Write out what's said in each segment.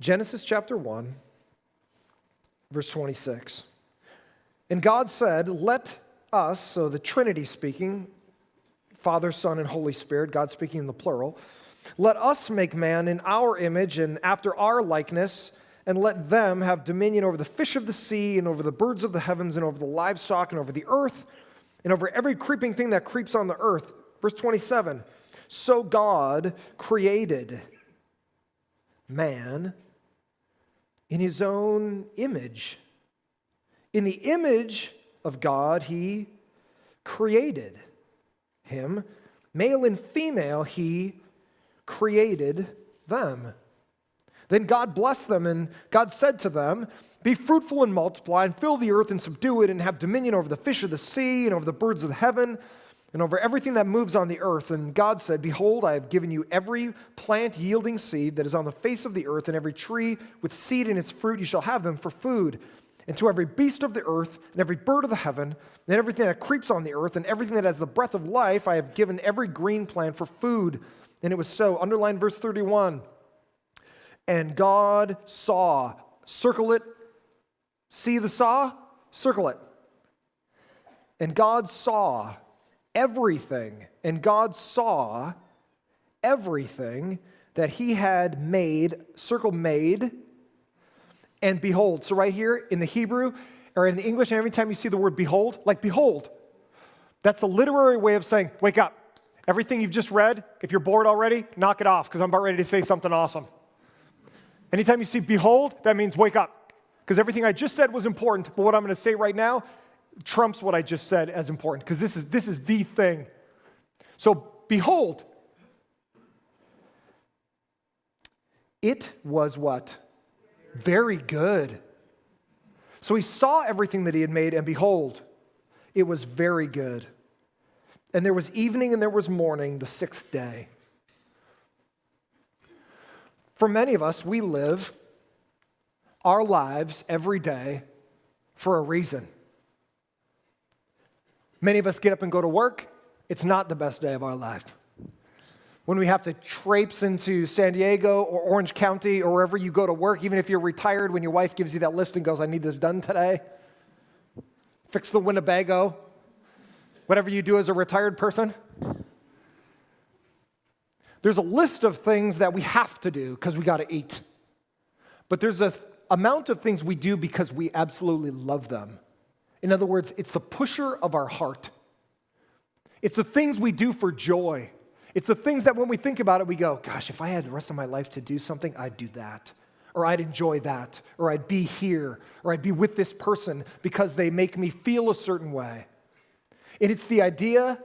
Genesis chapter 1, verse 26. And God said, let us, so the Trinity speaking, Father, Son, and Holy Spirit, God speaking in the plural, let us make man in our image and after our likeness, and let them have dominion over the fish of the sea and over the birds of the heavens and over the livestock and over the earth and over every creeping thing that creeps on the earth. Verse 27, so God created man in his own image. In the image of God, he created him. Male and female, he created them. Then God blessed them, and God said to them, be fruitful and multiply, and fill the earth and subdue it, and have dominion over the fish of the sea, and over the birds of the heaven, and over everything that moves on the earth. And God said, behold, I have given you every plant yielding seed that is on the face of the earth, and every tree with seed in its fruit, you shall have them for food. And to every beast of the earth, and every bird of the heaven, and everything that creeps on the earth, and everything that has the breath of life, I have given every green plant for food. And it was so. Underline verse 31. And God saw, circle it, see the saw? Circle it. And God saw everything, and God saw everything that he had made, circle made, and behold. So right here in the Hebrew, or in the English, and every time you see the word behold, like behold, that's a literary way of saying, wake up. Everything you've just read, if you're bored already, knock it off, because I'm about ready to say something awesome. Anytime you see behold, that means wake up, because everything I just said was important, but what I'm going to say right now trumps what I just said as important, because this is the thing. So behold, it was what? Very good. So he saw everything that he had made, and behold, it was very good. And there was evening and there was morning, the sixth day. For many of us, we live our lives every day for a reason. Many of us get up and go to work. It's not the best day of our life. When we have to traipse into San Diego or Orange County or wherever you go to work, even if you're retired, when your wife gives you that list and goes, I need this done today. Fix the Winnebago. Whatever you do as a retired person. There's a list of things that we have to do because we got to eat. But there's an amount of things we do because we absolutely love them. In other words, it's the pusher of our heart. It's the things we do for joy. It's the things that when we think about it, we go, gosh, if I had the rest of my life to do something, I'd do that. Or I'd enjoy that. Or I'd be here. Or I'd be with this person because they make me feel a certain way. And it's the idea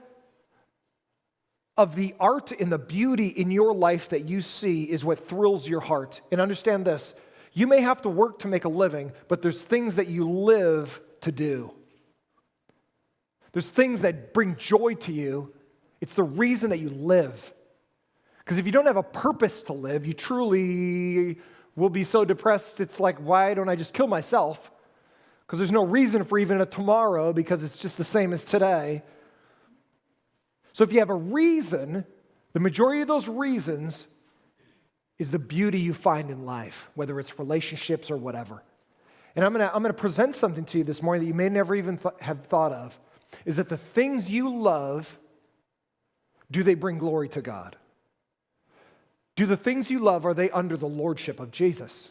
of the art and the beauty in your life that you see is what thrills your heart. And understand this, you may have to work to make a living, but there's things that you live to do. There's things that bring joy to you. It's the reason that you live. Because if you don't have a purpose to live, you truly will be so depressed, it's like, why don't I just kill myself? Because there's no reason for even a tomorrow because it's just the same as today. So if you have a reason, the majority of those reasons is the beauty you find in life, whether it's relationships or whatever. And I'm gonna present something to you this morning that you may never even have thought of, is that the things you love, do they bring glory to God? Do the things you love, are they under the lordship of Jesus?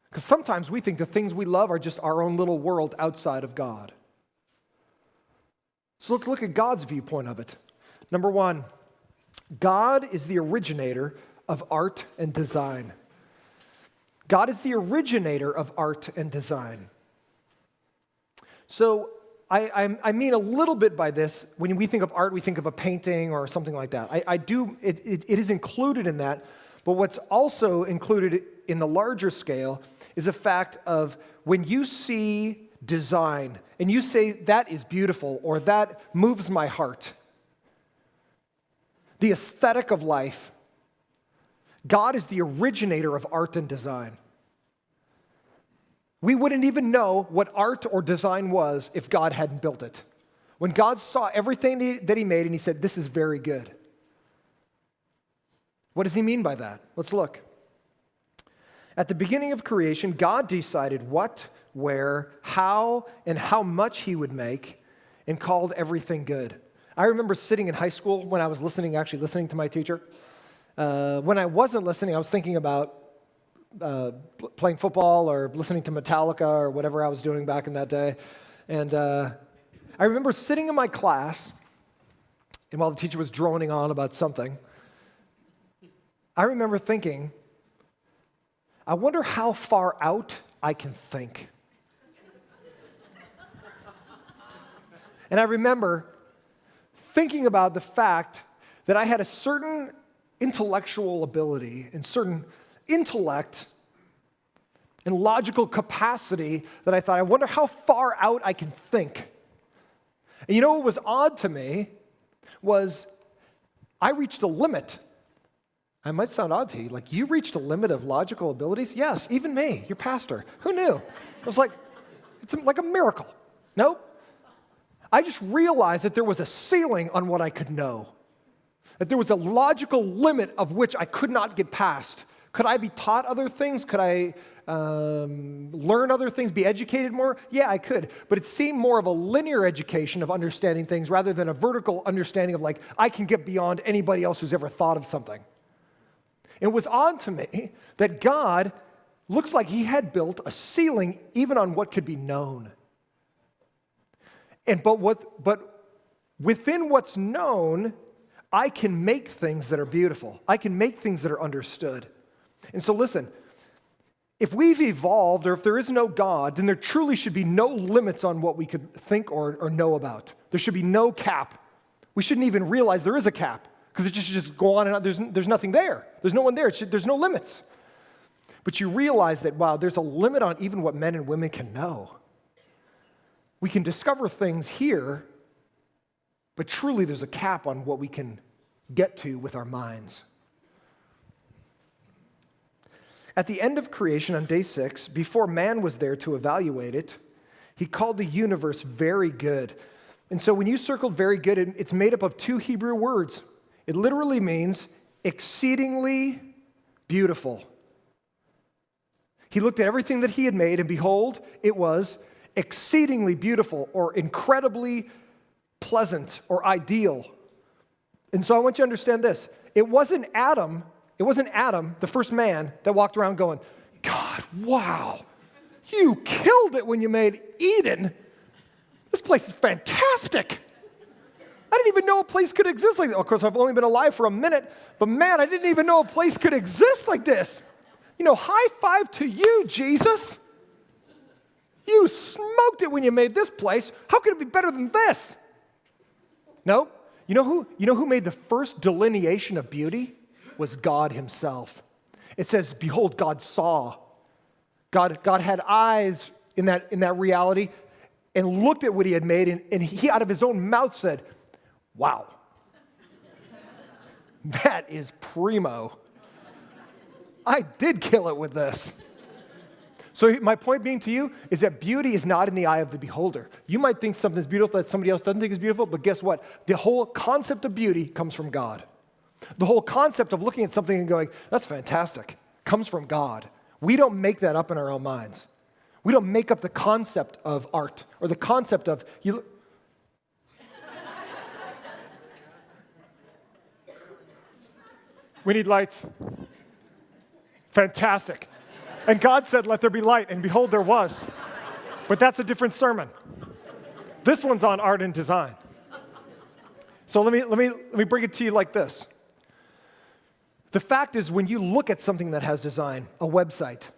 Because sometimes we think the things we love are just our own little world outside of God. So let's look at God's viewpoint of it. Number one, God is the originator of art and design. God is the originator of art and design. So I mean a little bit by this. When we think of art, we think of a painting or something like that. It is included in that, but what's also included in the larger scale is a fact of when you see design and you say that is beautiful or that moves my heart, the aesthetic of life, God is the originator of art and design. We wouldn't even know what art or design was if God hadn't built it. When God saw everything that he made and he said, this is very good. What does he mean by that? Let's look. At the beginning of creation, God decided what, where, how, and how much he would make and called everything good. I remember sitting in high school when I was listening to my teacher. When I wasn't listening, I was thinking about playing football or listening to Metallica or whatever I was doing back in that day. And I remember sitting in my class, and while the teacher was droning on about something, I remember thinking, I wonder how far out I can think. And I remember thinking about the fact that I had a certain intellectual ability and certain intellect and logical capacity that I thought, I wonder how far out I can think. And you know what was odd to me was I reached a limit. I might sound odd to you, like you reached a limit of logical abilities? Yes, even me, your pastor. Who knew? It was like, it's like a miracle. No? I just realized that there was a ceiling on what I could know. That there was a logical limit of which I could not get past. Could I be taught other things? Could I learn other things, be educated more? Yeah, I could. But it seemed more of a linear education of understanding things rather than a vertical understanding of like, I can get beyond anybody else who's ever thought of something. It was odd to me that God looks like he had built a ceiling even on what could be known. But within what's known, I can make things that are beautiful. I can make things that are understood. And so listen, if we've evolved or if there is no God, then there truly should be no limits on what we could think or know about. There should be no cap. We shouldn't even realize there is a cap because it just go on and on. There's nothing there. There's no one there. There's no limits. But you realize that, wow, there's a limit on even what men and women can know. We can discover things here, but truly there's a cap on what we can get to with our minds. At the end of creation on day 6, before man was there to evaluate it, he called the universe very good. And so when you circled very good, it's made up of 2 Hebrew words. It literally means exceedingly beautiful. He looked at everything that he had made, and behold, it was exceedingly beautiful or incredibly pleasant or ideal. And so I want you to understand this. It wasn't Adam, the first man, that walked around going, God, wow, you killed it when you made Eden. This place is fantastic. I didn't even know a place could exist like this. Of course, I've only been alive for a minute, but man, I didn't even know a place could exist like this. You know, high five to you, Jesus. You smoked it when you made this place. How could it be better than this? No. You know who made the first delineation of beauty? Was God himself. It says, behold, God saw. God had eyes in that reality and looked at what he had made, and he out of his own mouth said, wow. That is primo. I did kill it with this. So my point being to you is that beauty is not in the eye of the beholder. You might think something's beautiful that somebody else doesn't think is beautiful, but guess what? The whole concept of beauty comes from God. The whole concept of looking at something and going, that's fantastic, comes from God. We don't make that up in our own minds. We don't make up the concept of art or the concept of you. We need lights. Fantastic. And God said, let there be light, and behold, there was. But that's a different sermon. This one's on art and design. So let me bring it to you like this. The fact is, when you look at something that has design, a website,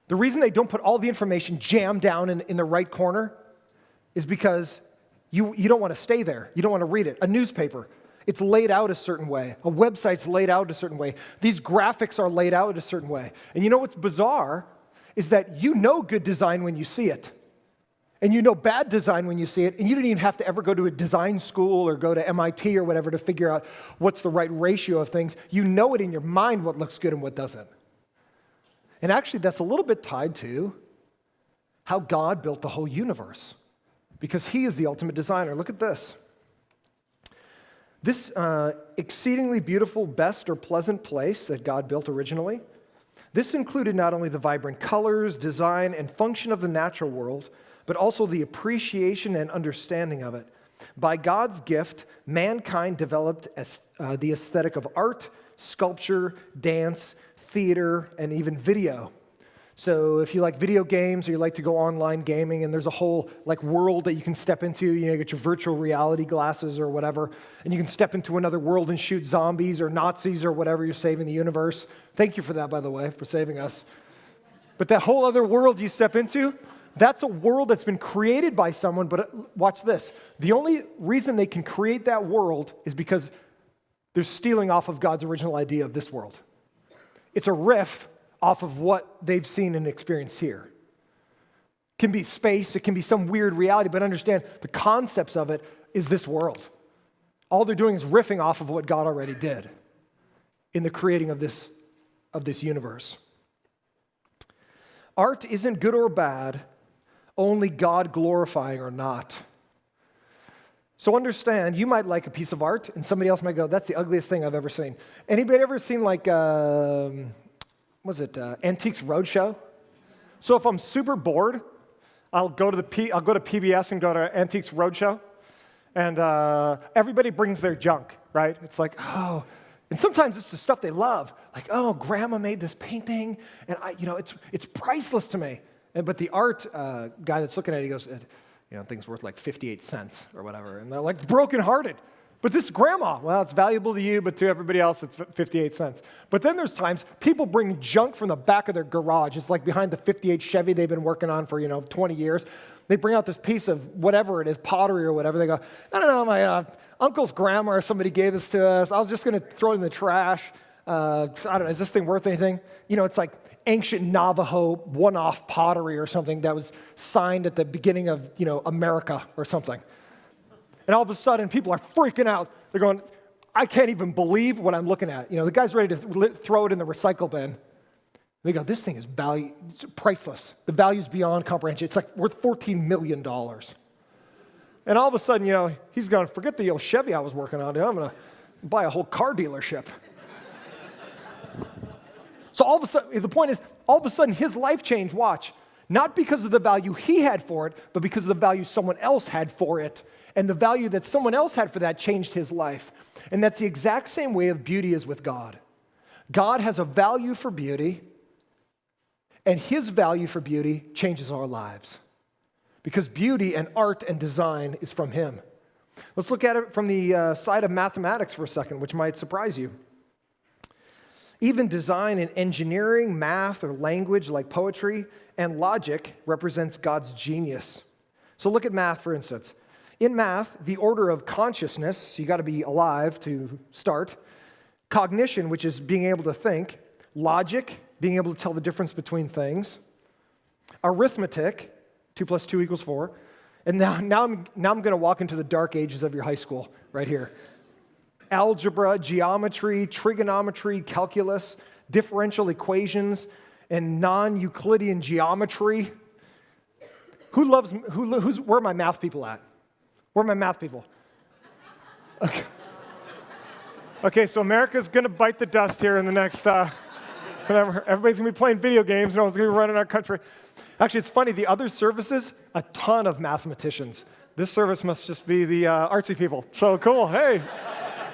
the reason they don't put all the information jammed down in the right corner is because you don't want to stay there. You don't want to read it. A newspaper, it's laid out a certain way. A website's laid out a certain way. These graphics are laid out a certain way. And you know what's bizarre is that you know good design when you see it. And you know bad design when you see it, and you didn't even have to ever go to a design school or go to MIT or whatever to figure out what's the right ratio of things. You know it in your mind what looks good and what doesn't. And actually, that's a little bit tied to how God built the whole universe, because he is the ultimate designer. Look at this. This exceedingly beautiful, best or pleasant place that God built originally, this included not only the vibrant colors, design, and function of the natural world, but also the appreciation and understanding of it. By God's gift, mankind developed the aesthetic of art, sculpture, dance, theater, and even video. So if you like video games or you like to go online gaming, and there's a whole world that you can step into, you get your virtual reality glasses or whatever, and you can step into another world and shoot zombies or Nazis or whatever you're saving the universe. Thank you for that, by the way, for saving us. But that whole other world you step into, that's a world that's been created by someone, but watch this. The only reason they can create that world is because they're stealing off of God's original idea of this world. It's a riff off of what they've seen and experienced here. It can be space, it can be some weird reality, but understand the concepts of it is this world. All they're doing is riffing off of what God already did in the creating of this universe. Art isn't good or bad, only God glorifying or not. So understand, you might like a piece of art, and somebody else might go, that's the ugliest thing I've ever seen. Anybody ever seen Antiques Roadshow? So if I'm super bored, I'll go to PBS and go to Antiques Roadshow, and everybody brings their junk, right? It's like, oh, and sometimes it's the stuff they love, like, oh, Grandma made this painting, and it's priceless to me. But the art guy that's looking at it, he goes, things worth like 58 cents or whatever, and they're like brokenhearted. But this grandma, well, it's valuable to you, but to everybody else, it's 58 cents. But then there's times people bring junk from the back of their garage. It's like behind the 58 Chevy they've been working on for, 20 years. They bring out this piece of whatever it is, pottery or whatever. They go, I don't know, my uncle's grandma or somebody gave this to us. I was just going to throw it in the trash. I don't know, is this thing worth anything? It's like ancient Navajo one-off pottery or something that was signed at the beginning of, America or something. And all of a sudden, people are freaking out. They're going, I can't even believe what I'm looking at. The guy's ready to throw it in the recycle bin. They go, this thing is it's priceless. The value's beyond comprehension. It's like worth $14 million. And all of a sudden, he's going, forget the old Chevy I was working on. I'm going to buy a whole car dealership. So all of a sudden, the point is, all of a sudden, his life changed, watch. Not because of the value he had for it, but because of the value someone else had for it. And the value that someone else had for that changed his life. And that's the exact same way of beauty is with God. God has a value for beauty, and his value for beauty changes our lives. Because beauty and art and design is from him. Let's look at it from the side of mathematics for a second, which might surprise you. Even design and engineering, math or language like poetry and logic represents God's genius. So look at math, for instance. In math, the order of consciousness, you got to be alive to start, cognition, which is being able to think, logic, being able to tell the difference between things, arithmetic, 2 + 2 = 4, and now I'm going to walk into the dark ages of your high school right here. Algebra, geometry, trigonometry, calculus, differential equations, and non-Euclidean geometry. Where are my math people at? Where are my math people? Okay, so America's going to bite the dust here in the next, whatever. Everybody's going to be playing video games. No one's going to be running our country. Actually, it's funny. The other services, a ton of mathematicians. This service must just be the artsy people. So cool. Hey,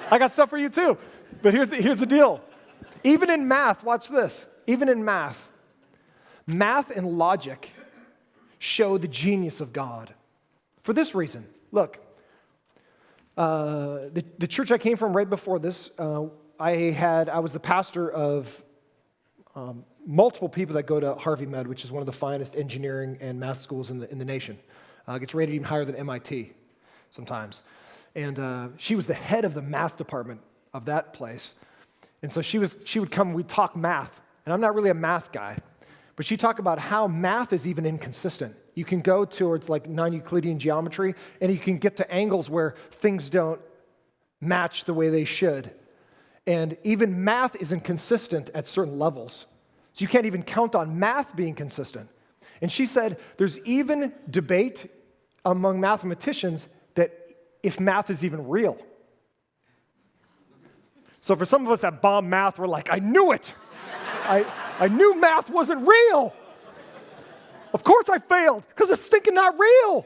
I got stuff for you too. But here's the deal. Even in math, watch this. Even in math and logic show the genius of God. For this reason. Look, the church I came from right before this, I was the pastor of multiple people that go to Harvey Med, which is one of the finest engineering and math schools in the nation. Gets rated even higher than MIT sometimes. And she was the head of the math department of that place. And so she would come, we'd talk math. And I'm not really a math guy. But she talked about how math is even inconsistent. You can go towards like non-Euclidean geometry, and you can get to angles where things don't match the way they should. And even math isn't consistent at certain levels. So you can't even count on math being consistent. And she said there's even debate among mathematicians that if math is even real. So for some of us that bomb math, we're like, I knew it. I knew math wasn't real. Of course I failed, because it's stinking not real.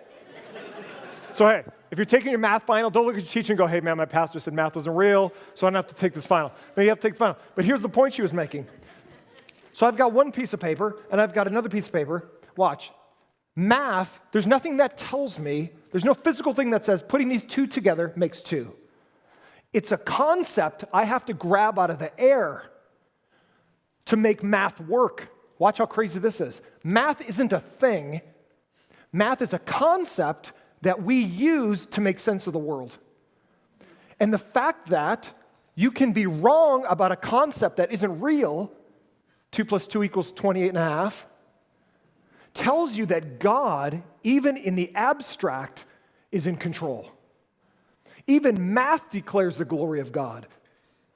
So hey, if you're taking your math final, don't look at your teacher and go, hey man, my pastor said math wasn't real, so I don't have to take this final. No, you have to take the final. But here's the point she was making. So I've got one piece of paper, and I've got another piece of paper. Watch. Math, there's nothing that tells me, there's no physical thing that says putting these two together makes two. It's a concept I have to grab out of the air to make math work. Watch how crazy this is. Math isn't a thing. Math is a concept that we use to make sense of the world. And the fact that you can be wrong about a concept that isn't real, 2 + 2 = 28.5, tells you that God, even in the abstract, is in control. Even math declares the glory of God.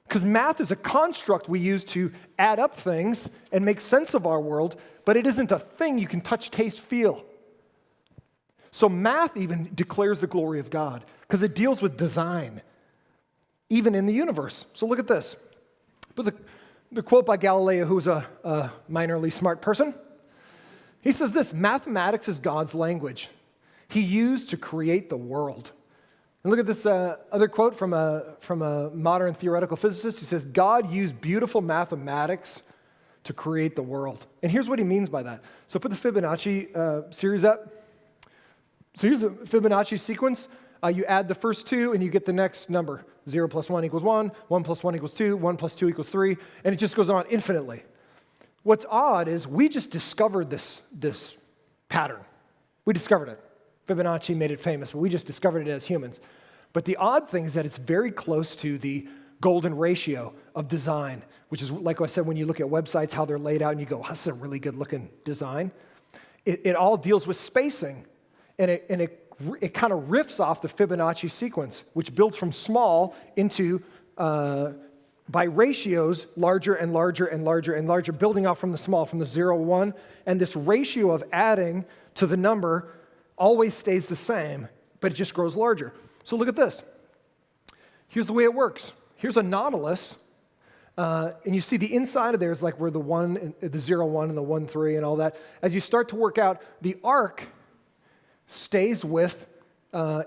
Because math is a construct we use to add up things and make sense of our world, but it isn't a thing you can touch, taste, feel. So math even declares the glory of God because it deals with design, even in the universe. So look at this. But the quote by Galileo, who's a minorly smart person, he says this: mathematics is God's language he used to create the world. And look at this other quote from a modern theoretical physicist. He says, God used beautiful mathematics to create the world. And here's what he means by that. So put the Fibonacci series up. So here's the Fibonacci sequence. You add the first two, and you get the next number. 0 + 1 = 1, 1 + 1 = 2, 1 + 2 = 3, and it just goes on infinitely. What's odd is we just discovered this pattern. We discovered it. Fibonacci made it famous, but we just discovered it as humans. But the odd thing is that it's very close to the golden ratio of design, which is, like I said, when you look at websites, how they're laid out, and you go, that's a really good-looking design. It all deals with spacing, and it kind of riffs off the Fibonacci sequence, which builds from small into, by ratios, larger and larger and larger and larger, building off from the small, from the 0, 1, and this ratio of adding to the number always stays the same, but it just grows larger. So look at this. Here's the way it works. Here's a nautilus, and you see the inside of there is like where the 1, the 0, 1, and the 1, 3, and all that. As you start to work out, the arc stays with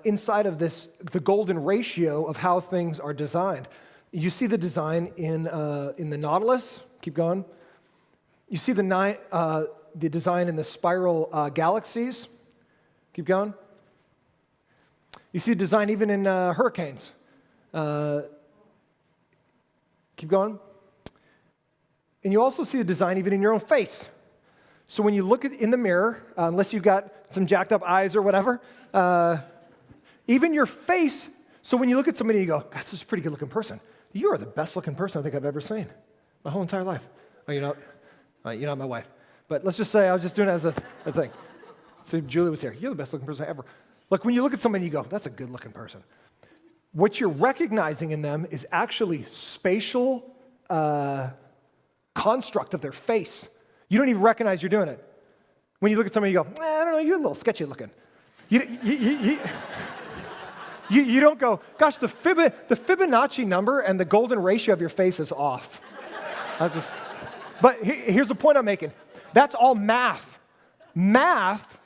inside of this, the golden ratio of how things are designed. You see the design in the nautilus. Keep going. You see the design in the spiral galaxies. Keep going. You see the design even in hurricanes. Keep going. And you also see the design even in your own face. So when you look in the mirror, unless you've got some jacked up eyes or whatever, even your face, so when you look at somebody, you go, God, this is a pretty good looking person. You are the best looking person I think I've ever seen my whole entire life. Oh, you're not my wife. But let's just say I was just doing it as a thing. So Julie was here. You're the best looking person ever. Look, when you look at somebody, you go, that's a good looking person. What you're recognizing in them is actually spatial construct of their face. You don't even recognize you're doing it. When you look at somebody, you go, I don't know, you're a little sketchy looking. You don't go, gosh, the Fibonacci number and the golden ratio of your face is off. But here's the point I'm making. That's all math. Math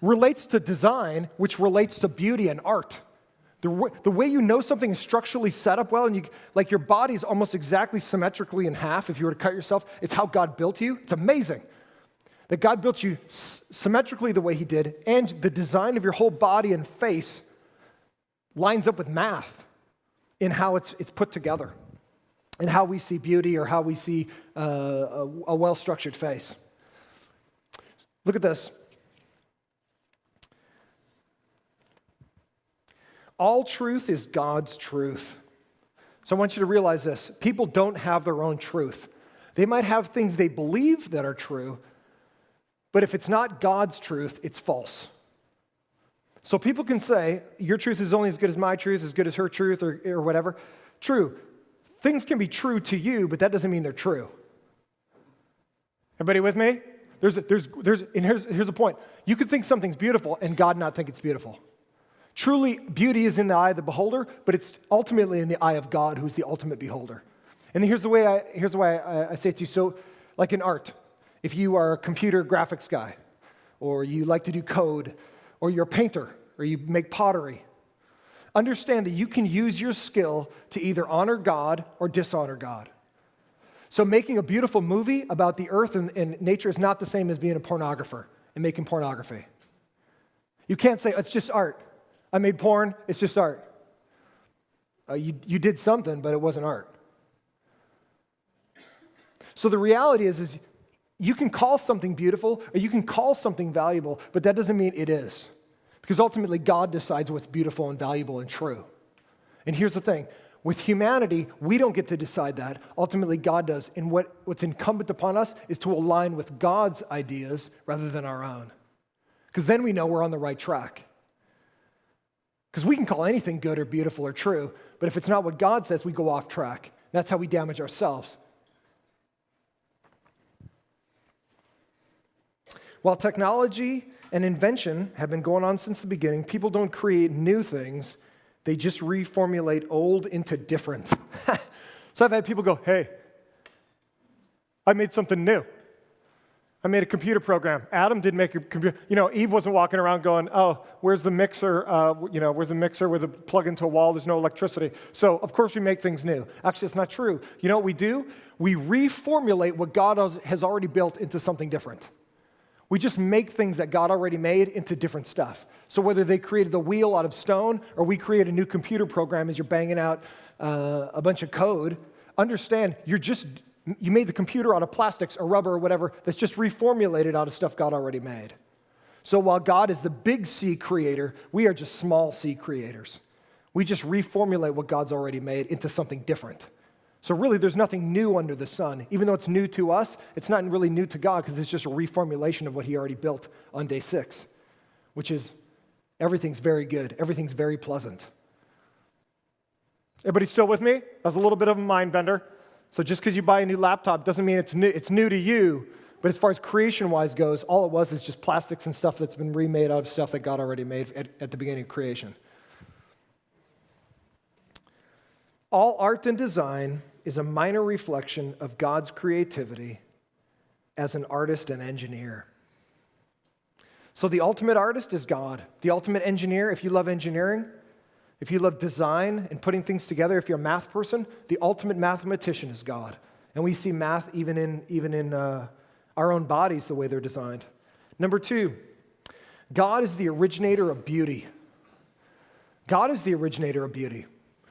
relates to design, which relates to beauty and art. The way you know something is structurally set up well, and like your body is almost exactly symmetrically in half if you were to cut yourself, it's how God built you. It's amazing that God built you symmetrically the way he did, and the design of your whole body and face lines up with math in how it's put together, and how we see beauty or how we see a well-structured face. Look at this. All truth is God's truth. So I want you to realize this. People don't have their own truth. They might have things they believe that are true, but if it's not God's truth, it's false. So people can say, your truth is only as good as my truth, as good as her truth, or whatever. True. Things can be true to you, but that doesn't mean they're true. Everybody with me? And here's the point. You could think something's beautiful and God not think it's beautiful. Truly, beauty is in the eye of the beholder, but it's ultimately in the eye of God, who's the ultimate beholder. And here's why I say it to you. So, like in art, if you are a computer graphics guy, or you like to do code, or you're a painter, or you make pottery, understand that you can use your skill to either honor God or dishonor God. So making a beautiful movie about the earth and nature is not the same as being a pornographer and making pornography. You can't say, it's just art. I made porn, it's just art. You did something, but it wasn't art. So the reality is you can call something beautiful or you can call something valuable, but that doesn't mean it is. Because ultimately, God decides what's beautiful and valuable and true. And here's the thing. With humanity, we don't get to decide that. Ultimately, God does. And what's incumbent upon us is to align with God's ideas rather than our own. Because then we know we're on the right track. Because we can call anything good or beautiful or true, but if it's not what God says, we go off track. That's how we damage ourselves. While technology and invention have been going on since the beginning, people don't create new things. They just reformulate old into different. So I've had people go, hey, I made something new. I made a computer program. Adam did make a computer. Eve wasn't walking around going, oh, where's the mixer? Where's the mixer with a plug into a wall? There's no electricity. So, of course, we make things new. Actually, it's not true. You know what we do? We reformulate what God has already built into something different. We just make things that God already made into different stuff. So whether they created the wheel out of stone or we create a new computer program as you're banging out a bunch of code, understand you made the computer out of plastics or rubber or whatever that's just reformulated out of stuff God already made. So while God is the big C creator, we are just small c creators. We just reformulate what God's already made into something different. So really, there's nothing new under the sun. Even though it's new to us, it's not really new to God because it's just a reformulation of what he already built on day 6, which is everything's very good. Everything's very pleasant. Everybody still with me? That was a little bit of a mind bender. So just because you buy a new laptop doesn't mean it's new. It's new to you, but as far as creation-wise goes, all it was is just plastics and stuff that's been remade out of stuff that God already made at the beginning of creation. All art and design is a minor reflection of God's creativity as an artist and engineer. So the ultimate artist is God. The ultimate engineer, if you love engineering, if you love design and putting things together, if you're a math person, the ultimate mathematician is God. And we see math even in our own bodies the way they're designed. Number 2, God is the originator of beauty. God is the originator of beauty.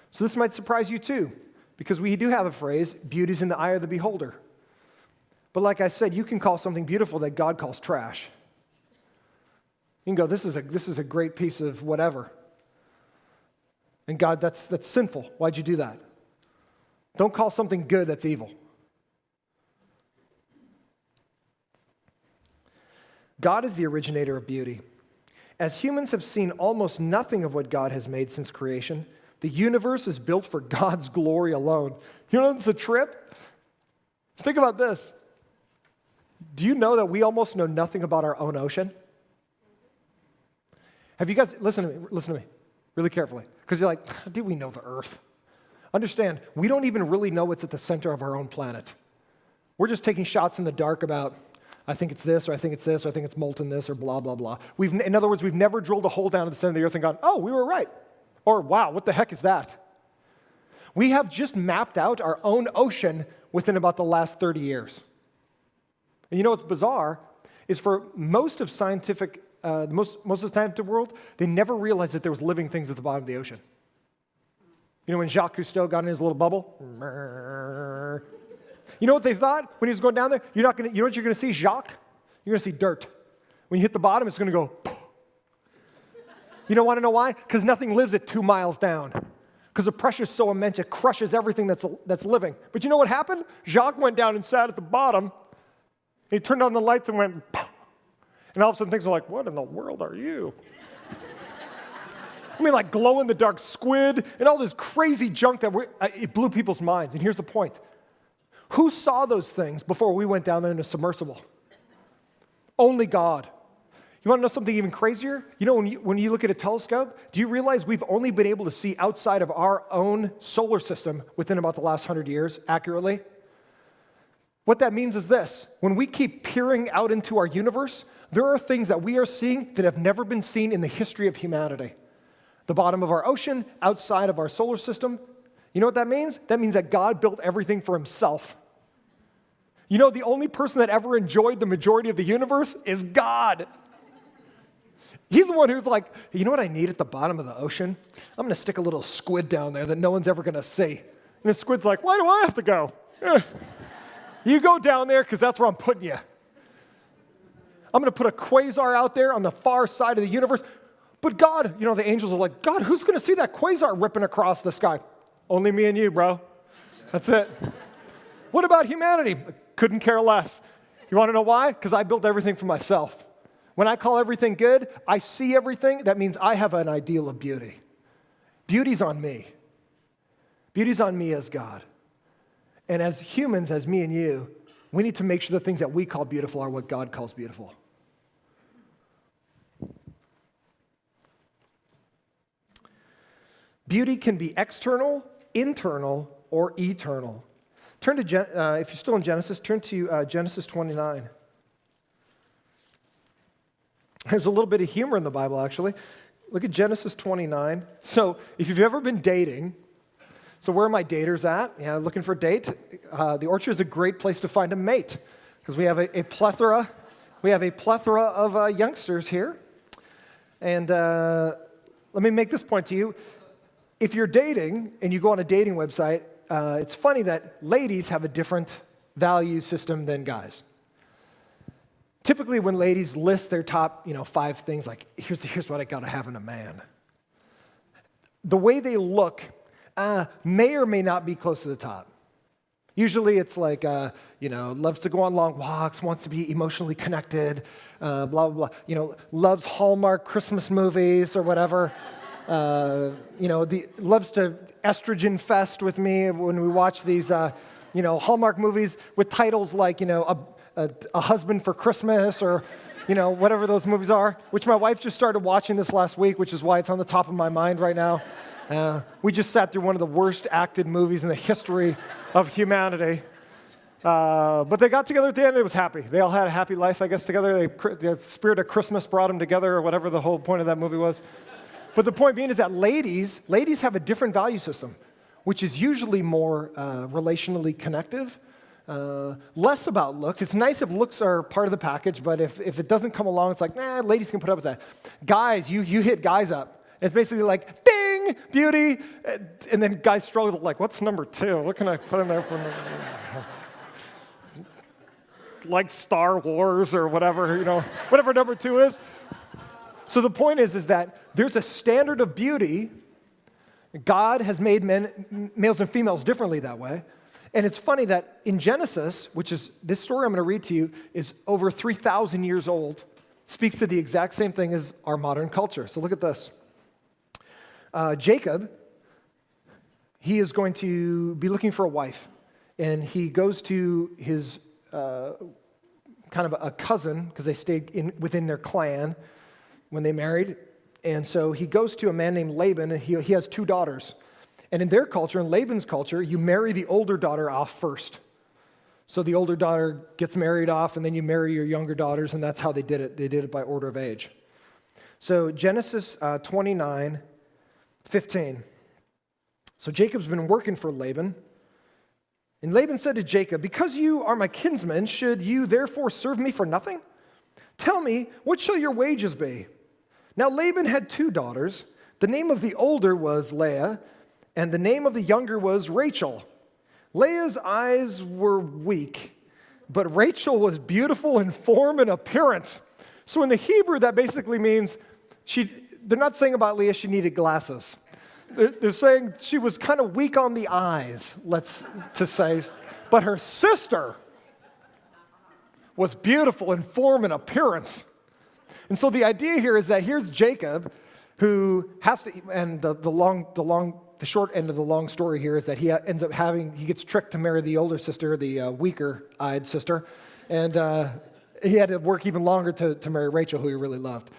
So this might surprise you too, because we do have a phrase, beauty's in the eye of the beholder. But like I said, you can call something beautiful that God calls trash. You can go, this is a great piece of whatever. And God, that's sinful. Why'd you do that? Don't call something good that's evil. God is the originator of beauty. As humans have seen almost nothing of what God has made since creation, the universe is built for God's glory alone. You know, it's a trip. Think about this. Do you know that we almost know nothing about our own ocean? Have you guys, listen to me really carefully, because you're like, how do we know the earth? Understand, we don't even really know what's at the center of our own planet. We're just taking shots in the dark about, I think it's this, or I think it's this, or I think it's molten this, or blah, blah, blah. In other words, we've never drilled a hole down to the center of the earth and gone, oh, we were right. Or, wow, what the heck is that? We have just mapped out our own ocean within about the last 30 years. And you know what's bizarre is for most of scientific, most of the scientific world, they never realized that there was living things at the bottom of the ocean. You know when Jacques Cousteau got in his little bubble? You know what they thought when he was going down there? You know what you're going to see, Jacques? You're going to see dirt. When you hit the bottom, it's going to go. You don't want to know why? Because nothing lives at 2 miles down. because the pressure is so immense, it crushes everything that's living. But you know what happened? Jacques went down and sat at the bottom, and he turned on the lights and went, pow. And all of a sudden things are like, what in the world are you? I mean, like glow-in-the-dark squid and all this crazy junk that it blew people's minds. And here's the point. Who saw those things before we went down there in a submersible? Only God. You want to know something even crazier? You know, when you look at a telescope, do you realize we've only been able to see outside of our own solar system within about the last 100 years accurately? What that means is this. When we keep peering out into our universe, there are things that we are seeing that have never been seen in the history of humanity. The bottom of our ocean, outside of our solar system. You know what that means? That means that God built everything for himself. You know, the only person that ever enjoyed the majority of the universe is God. He's the one who's like, you know what I need at the bottom of the ocean? I'm going to stick a little squid down there that no one's ever going to see. And the squid's like, why do I have to go? You go down there because that's where I'm putting you. I'm going to put a quasar out there on the far side of the universe. But God, you know, the angels are like, God, who's going to see that quasar ripping across the sky? Only me and you, bro. That's it. What about humanity? Couldn't care less. You want to know why? Because I built everything for myself. When I call everything good, I see everything. That means I have an ideal of beauty. Beauty's on me. Beauty's on me as God. And as humans, as me and you, we need to make sure the things that we call beautiful are what God calls beautiful. Beauty can be external, internal, or eternal. Turn to, if you're still in Genesis, turn to Genesis 29. There's a little bit of humor in the Bible, actually. Look at Genesis 29. So if you've ever been dating, so where are my daters at? Yeah, looking for a date? The Orchard is a great place to find a mate because we have a plethora of youngsters here. And let me make this point to you. If you're dating and you go on a dating website, it's funny that ladies have a different value system than guys. Typically, when ladies list their top, 5 things, like here's what I gotta have in a man. The way they look may or may not be close to the top. Usually, it's like loves to go on long walks, wants to be emotionally connected, blah blah blah. Loves Hallmark Christmas movies or whatever. Loves to estrogen fest with me when we watch these, Hallmark movies with titles like, a husband for Christmas or, whatever those movies are, which my wife just started watching this last week, which is why it's on the top of my mind right now. We just sat through one of the worst acted movies in the history of humanity. But they got together at the end, it was happy. They all had a happy life, I guess, together. The spirit of Christmas brought them together, or whatever the whole point of that movie was. But the point being is that ladies have a different value system, which is usually more relationally connective, less about looks. It's nice if looks are part of the package, but if it doesn't come along, it's like, ladies can put up with that. Guys, you hit guys up. And it's basically like, ding, beauty, and then guys struggle like, what's number 2? What can I put in there for number 2? Like Star Wars or whatever, whatever number 2 is. So the point is that there's a standard of beauty. God has made males and females differently that way. And it's funny that in Genesis, which is this story I'm going to read to you, is over 3,000 years old, speaks to the exact same thing as our modern culture. So look at this. Jacob, he is going to be looking for a wife. And he goes to his kind of a cousin, because they stayed within their clan when they married. And so he goes to a man named Laban, and he has 2 daughters. And in their culture, in Laban's culture, you marry the older daughter off first. So the older daughter gets married off, and then you marry your younger daughters, and that's how they did it. They did it by order of age. So Genesis 29:15. So Jacob's been working for Laban. And Laban said to Jacob, because you are my kinsman, should you therefore serve me for nothing? Tell me, what shall your wages be? Now Laban had 2 daughters. The name of the older was Leah, and the name of the younger was Rachel. Leah's eyes were weak, but Rachel was beautiful in form and appearance. So in the Hebrew, that basically means they're not saying about Leah she needed glasses. They're saying she was kind of weak on the eyes, to say, but her sister was beautiful in form and appearance. And so the idea here is that here's Jacob, who has to, and the short end of the long story here is that he ends up he gets tricked to marry the older sister, the weaker-eyed sister, and he had to work even longer to marry Rachel, who he really loved.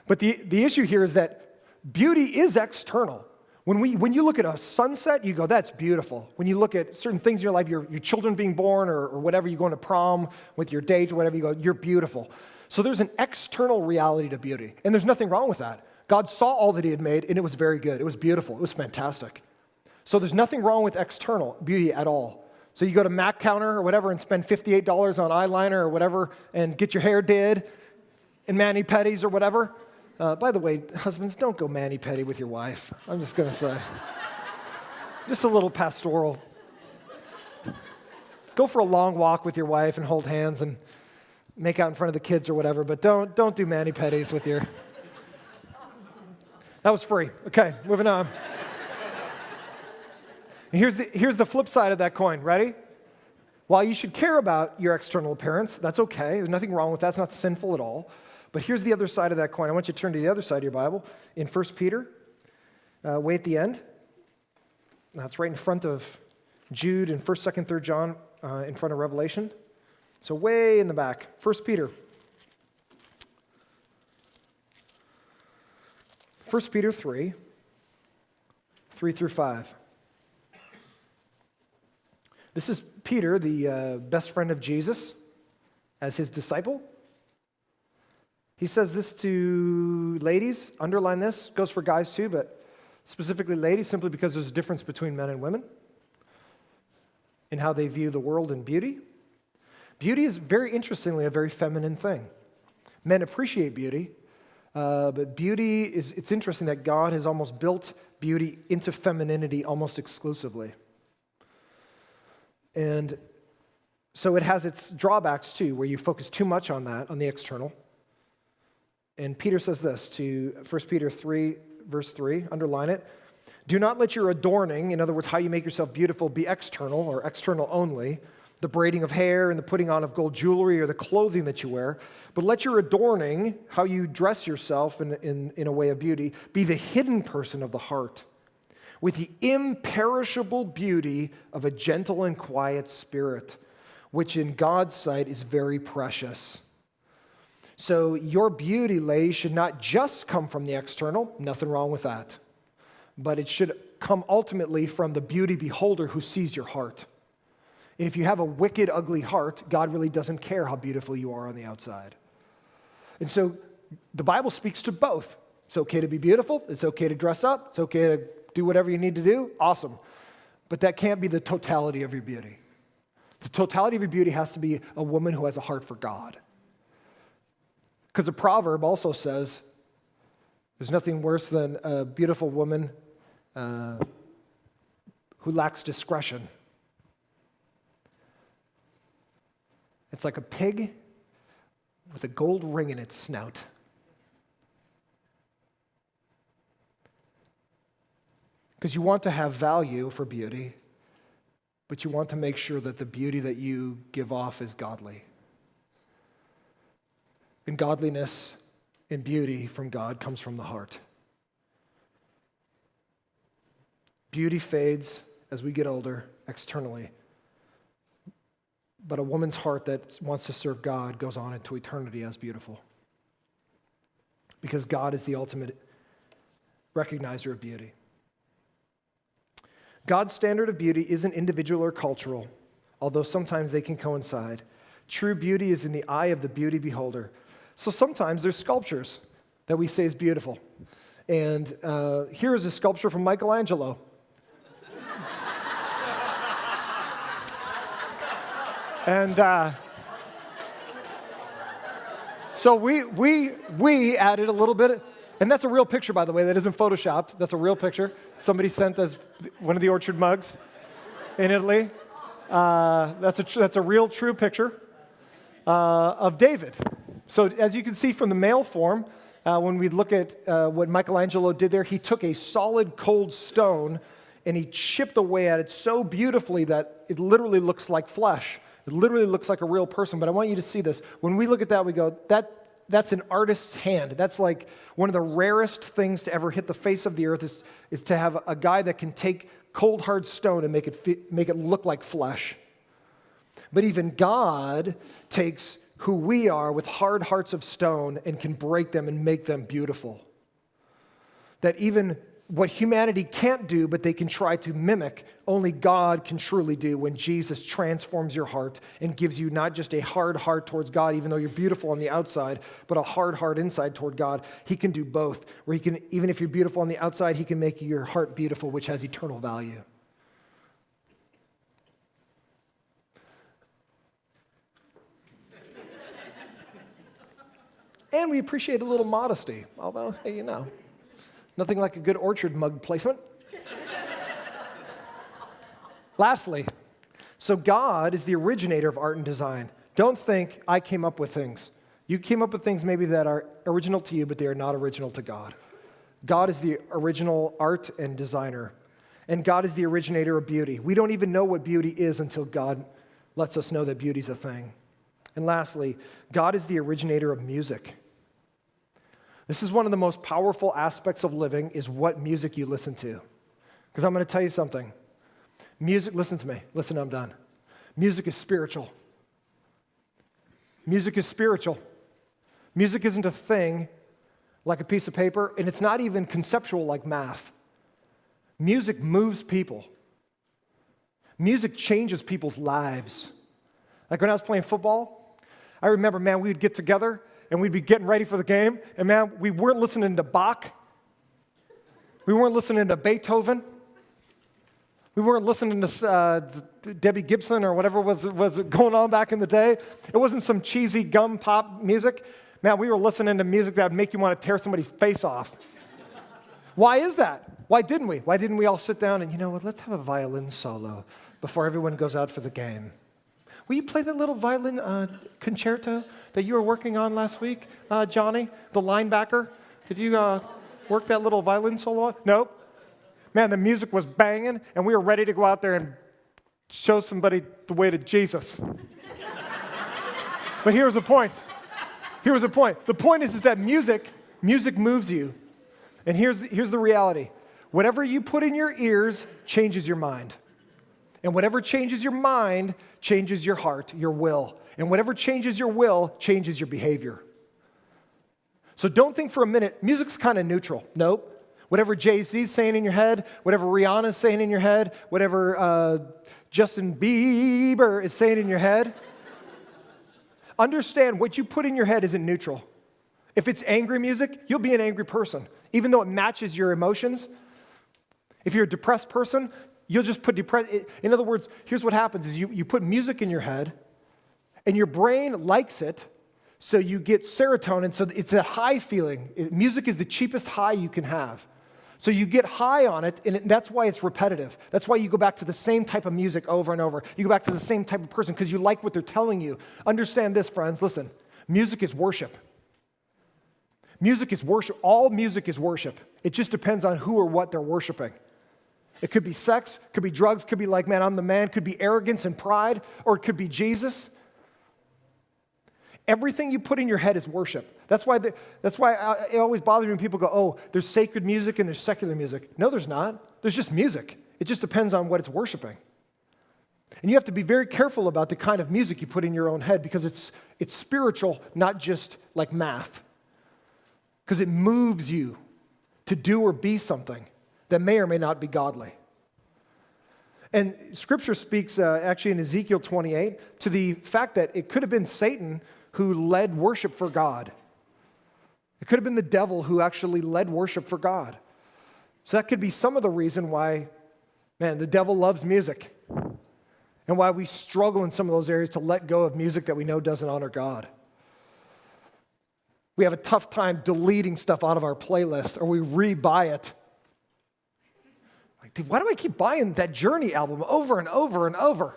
But the issue here is that beauty is external. When you look at a sunset, you go, that's beautiful. When you look at certain things in your life, your children being born or whatever, you go to prom with your date or whatever, you go, you're beautiful. So there's an external reality to beauty, and there's nothing wrong with that. God saw all that he had made, and it was very good. It was beautiful. It was fantastic. So there's nothing wrong with external beauty at all. So you go to Mac counter or whatever and spend $58 on eyeliner or whatever and get your hair did and mani-pedis or whatever. By the way, husbands, don't go mani-pedi with your wife. I'm just going to say. Just a little pastoral. Go for a long walk with your wife and hold hands and make out in front of the kids or whatever, but don't do mani-pedis with your... That was free. Okay, moving on. Here's the flip side of that coin. Ready? While you should care about your external appearance, that's okay. There's nothing wrong with that. It's not sinful at all. But here's the other side of that coin. I want you to turn to the other side of your Bible in 1 Peter, way at the end. That's right in front of Jude and 1st, 2nd, 3rd John, in front of Revelation. So way in the back, 1 Peter. 1 Peter 3 through 5. This is Peter, the best friend of Jesus, as his disciple. He says this to ladies, underline this, goes for guys too, but specifically ladies, simply because there's a difference between men and women in how they view the world and beauty. Beauty is, very interestingly, a very feminine thing. Men appreciate beauty, but beauty it's interesting that God has almost built beauty into femininity almost exclusively. And so it has its drawbacks too, where you focus too much on that, on the external. And Peter says this to 1 Peter 3, verse 3, underline it. Do not let your adorning, in other words, how you make yourself beautiful, be external or external only, the braiding of hair and the putting on of gold jewelry or the clothing that you wear, but let your adorning, how you dress yourself in a way of beauty, be the hidden person of the heart, with the imperishable beauty of a gentle and quiet spirit, which in God's sight is very precious. So your beauty, ladies, should not just come from the external, nothing wrong with that, but it should come ultimately from the beauty beholder who sees your heart. And if you have a wicked, ugly heart, God really doesn't care how beautiful you are on the outside. And so the Bible speaks to both. It's okay to be beautiful. It's okay to dress up. It's okay to do whatever you need to do. Awesome. But that can't be the totality of your beauty. The totality of your beauty has to be a woman who has a heart for God. Because the proverb also says there's nothing worse than a beautiful woman who lacks discretion. It's like a pig with a gold ring in its snout. Because you want to have value for beauty, but you want to make sure that the beauty that you give off is godly. And godliness and beauty from God comes from the heart. Beauty fades as we get older externally. But a woman's heart that wants to serve God goes on into eternity as beautiful. Because God is the ultimate recognizer of beauty. God's standard of beauty isn't individual or cultural, although sometimes they can coincide. True beauty is in the eye of the beauty beholder. So sometimes there's sculptures that we say is beautiful. And here is a sculpture from Michelangelo. And so we added a little bit, and that's a real picture, by the way. That isn't photoshopped. That's a real picture. Somebody sent us one of the orchard mugs in Italy. That's a real, true picture of David. So as you can see from the male form, when we look at what Michelangelo did there, he took a solid cold stone and he chipped away at it so beautifully that it literally looks like flesh. It literally looks like a real person. But I want you to see this. When we look at that, we go, that's an artist's hand. That's like one of the rarest things to ever hit the face of the earth is to have a guy that can take cold, hard stone and make it look like flesh. But even God takes who we are with hard hearts of stone and can break them and make them beautiful. That even what humanity can't do, but they can try to mimic, only God can truly do when Jesus transforms your heart and gives you not just a hard heart towards God, even though you're beautiful on the outside, but a hard heart inside toward God. He can do both, where he can, even if you're beautiful on the outside, he can make your heart beautiful, which has eternal value. And we appreciate a little modesty, although, hey, nothing like a good orchard mug placement. Lastly, so God is the originator of art and design. Don't think I came up with things. You came up with things maybe that are original to you, but they are not original to God. God is the original art and designer. And God is the originator of beauty. We don't even know what beauty is until God lets us know that beauty is a thing. And lastly, God is the originator of music. This is one of the most powerful aspects of living, is what music you listen to. Because I'm going to tell you something. Music, listen to me. Listen, I'm done. Music is spiritual. Music is spiritual. Music isn't a thing like a piece of paper, and it's not even conceptual like math. Music moves people. Music changes people's lives. Like when I was playing football, I remember, man, we would get together, and we'd be getting ready for the game, and man, we weren't listening to Bach. We weren't listening to Beethoven. We weren't listening to Debbie Gibson or whatever was going on back in the day. It wasn't some cheesy gum pop music. Man, we were listening to music that would make you want to tear somebody's face off. Why is that? Why didn't we? Why didn't we all sit down and, you know what, let's have a violin solo before everyone goes out for the game? Will you play that little violin concerto that you were working on last week, Johnny, the linebacker? Did you work that little violin solo on? Nope. Man, the music was banging, and we were ready to go out there and show somebody the way to Jesus. But here's the point. Here's the point. The point is that music moves you. And here's the reality. Whatever you put in your ears changes your mind. And whatever changes your mind changes your heart, your will. And whatever changes your will changes your behavior. So don't think for a minute, music's kind of neutral. Nope. Whatever Jay-Z's saying in your head, whatever Rihanna's saying in your head, whatever Justin Bieber is saying in your head, understand what you put in your head isn't neutral. If it's angry music, you'll be an angry person, even though it matches your emotions. If you're a depressed person, you'll just put depressed. In other words, here's what happens is you put music in your head, and your brain likes it, so you get serotonin, so it's a high feeling. Music is the cheapest high you can have. So you get high on it, and that's why it's repetitive. That's why you go back to the same type of music over and over. You go back to the same type of person because you like what they're telling you. Understand this, friends. Listen, music is worship. Music is worship. All music is worship. It just depends on who or what they're worshiping. It could be sex, could be drugs, could be like, man, I'm the man, could be arrogance and pride, or it could be Jesus. Everything you put in your head is worship. That's why it always bothers me when people go, oh, there's sacred music and there's secular music. No, there's not. There's just music. It just depends on what it's worshiping. And you have to be very careful about the kind of music you put in your own head because it's spiritual, not just like math. Because it moves you to do or be something that may or may not be godly. And Scripture speaks, actually in Ezekiel 28, to the fact that it could have been Satan who led worship for God. It could have been the devil who actually led worship for God. So that could be some of the reason why, man, the devil loves music and why we struggle in some of those areas to let go of music that we know doesn't honor God. We have a tough time deleting stuff out of our playlist, or we re-buy it. Like, dude, why do I keep buying that Journey album over and over and over?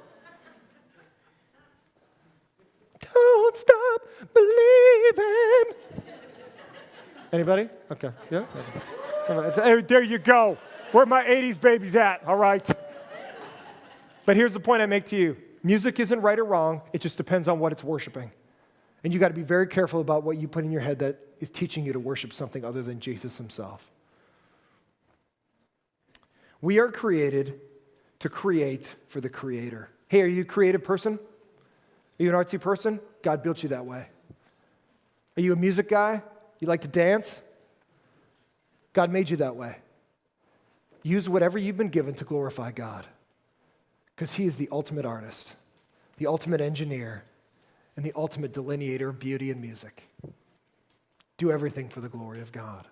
Don't stop believing. Anybody? Okay. Yeah? All right. There you go. Where my 80s babies at, all right? But here's the point I make to you. Music isn't right or wrong. It just depends on what it's worshiping. And you got to be very careful about what you put in your head that is teaching you to worship something other than Jesus himself. We are created to create for the Creator. Hey, are you a creative person? Are you an artsy person? God built you that way. Are you a music guy? You like to dance? God made you that way. Use whatever you've been given to glorify God, because he is the ultimate artist, the ultimate engineer, and the ultimate delineator of beauty and music. Do everything for the glory of God.